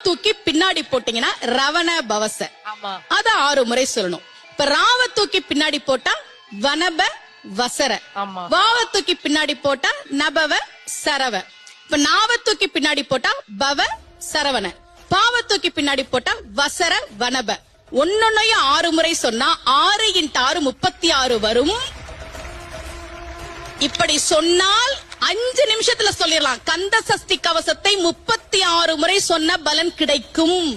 தூக்கி பின்னாடி போட்டீங்கன்னா ரவண பவச. அத 6 முறை சொல்லணும். இப்ப ராவ தூக்கி பின்னாடி போட்டா வனப வசர. வாவ தூக்கி பின்னாடி போட்டா நபவ சரவ. இப்ப நாவ தூக்கி பின்னாடி போட்டா பவ சரவண. பாவ தூக்கி பின்னாடி போட்டா வசர வனப. ஒன்னொன்னையும் 6 முறை சொன்னா 6 × 6 36 வரும். இப்படி சொன்னால் 5 நிமிஷத்துல சொல்லிடலாம். கந்த சஷ்டி கவசத்தை 36 முறை சொன்ன பலன் கிடைக்கும்.